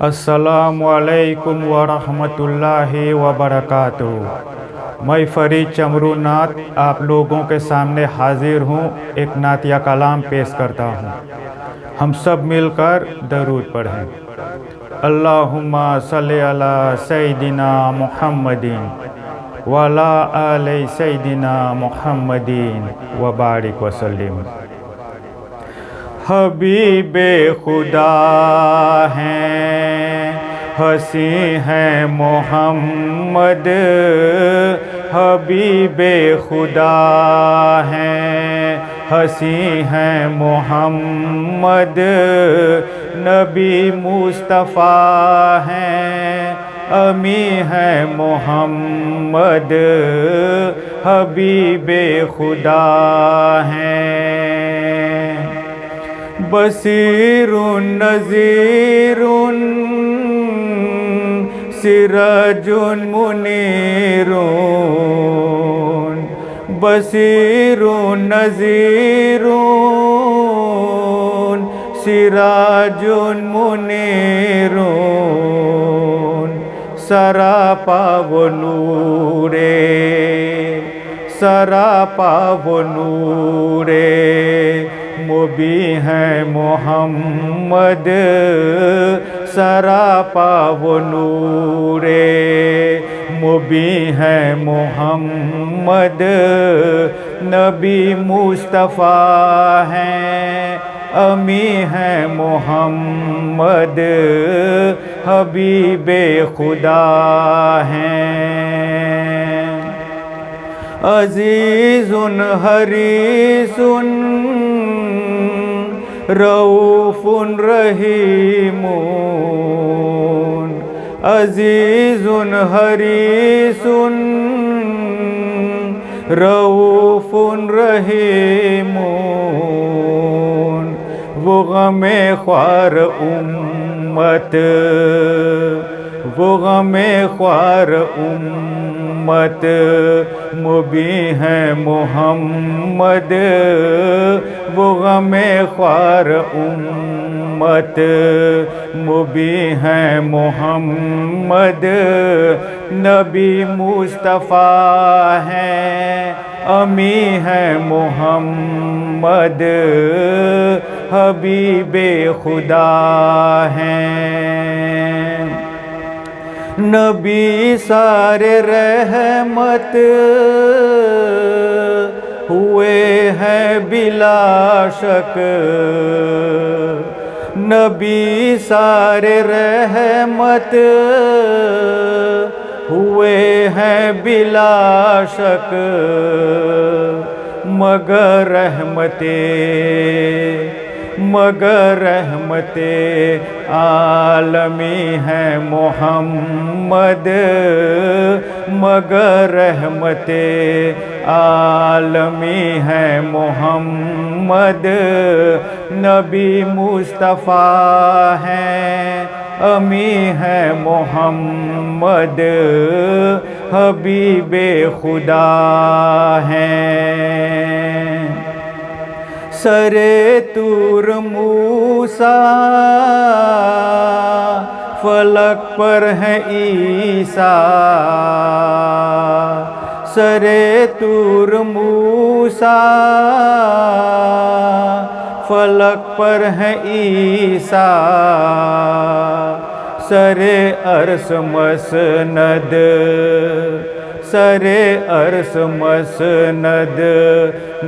السلام علیکم ورحمۃ اللہ وبرکاتہ۔ میں فرید چمرو نعت آپ لوگوں کے سامنے حاضر ہوں، ایک نعتیہ کلام پیش کرتا ہوں۔ ہم سب مل کر درود پڑھیں۔ اللہم صلی علی سیدنا محمد وعلی آل سیدنا محمد وبارک وسلم۔ حبیب خدا ہیں، ہنسی ہیں محمد، حبیب خدا ہیں، ہنسی ہیں محمد، نبی مصطفیٰ ہیں، امی ہیں محمد، حبیب خدا ہیں۔ بصیر نذیر سراج منیر، بصیر نذیر سراج منیر، سراپا و نور، سراپا و نور، مبیں ہیں محمد، سراپا و نور، مبیں ہیں محمد، نبی مصطفیٰ ہیں، امی ہیں محمد، حبیب خدا ہیں۔ عزیز حریص رؤوف رحیم، عزیز حریص رؤوف رحیم، وہ غم خوار امت، وہ غم خوار امت، مبیں ہیں محمد، وہ غم خوار امت، مبیں ہیں محمد، نبی مصطفیٰ ہیں، امی ہیں محمد، حبیب خدا ہیں۔ نبی سارے رحمت ہوئے ہیں بلا شک، نبی سارے رحمت ہوئے ہیں بلا شک، مگر رحمت عالمی ہیں محمد، مگر رحمت عالمی ہیں محمد، نبی مصطفیٰ ہیں، امی ہیں محمد، حبیب خدا ہیں۔ سرے طور موسیٰ فلک پر ہے عیسیٰ، سرے طور موسیٰ فلک پر ہے عیسیٰ، سرے عرش مسند، سرے عرش مسند،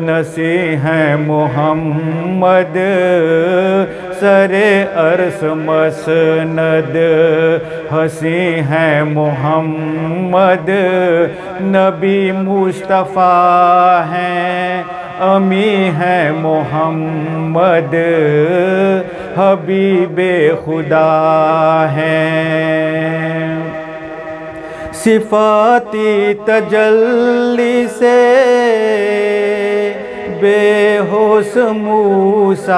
نسی ہیں محمد، سرے عرش مسند، ہنسی ہیں محمد، نبی مصطفیٰ ہیں، امی ہیں محمد، حبیب خدا ہیں۔ صفاتی تجلی سے بے ہوش موسیٰ،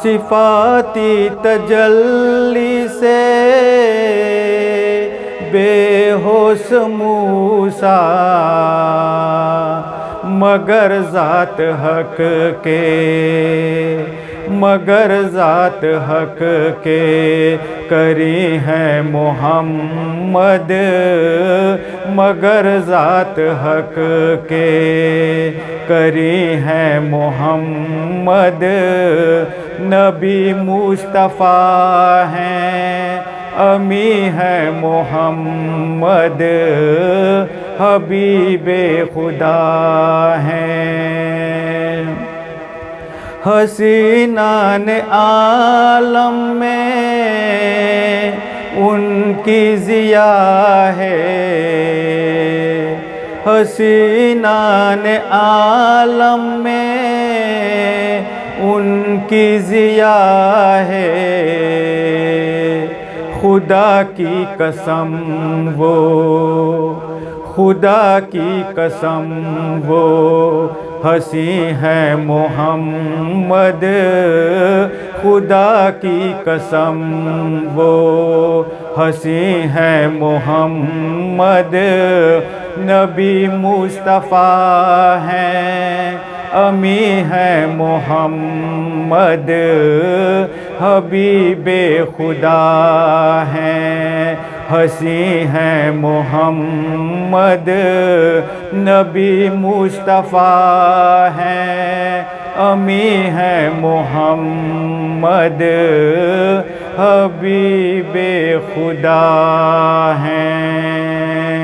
صفاتی تجلی سے بے ہوش موسیٰ، مگر ذات حق کے مگر ذات حق کے کری ہے محمد، مگر ذات حق کے کری ہے محمد، نبی مصطفیٰ ہیں امی ہے محمد، حبیب خدا ہیں۔ حسینان عالم میں ان کی ضیا ہے، حسینان عالم میں ان کی ضیا ہے، خدا کی قسم وہ، خدا کی قسم وہ ہنسی ہے محمد، خدا کی قسم وہ ہنسی ہے محمد، نبی مصطفیٰ ہیں امی ہے محمد، حبیب خدا ہیں ہنسی ہے محمد، نبی مصطفیٰ ہیں امی ہے محمد، حبیب خدا ہیں۔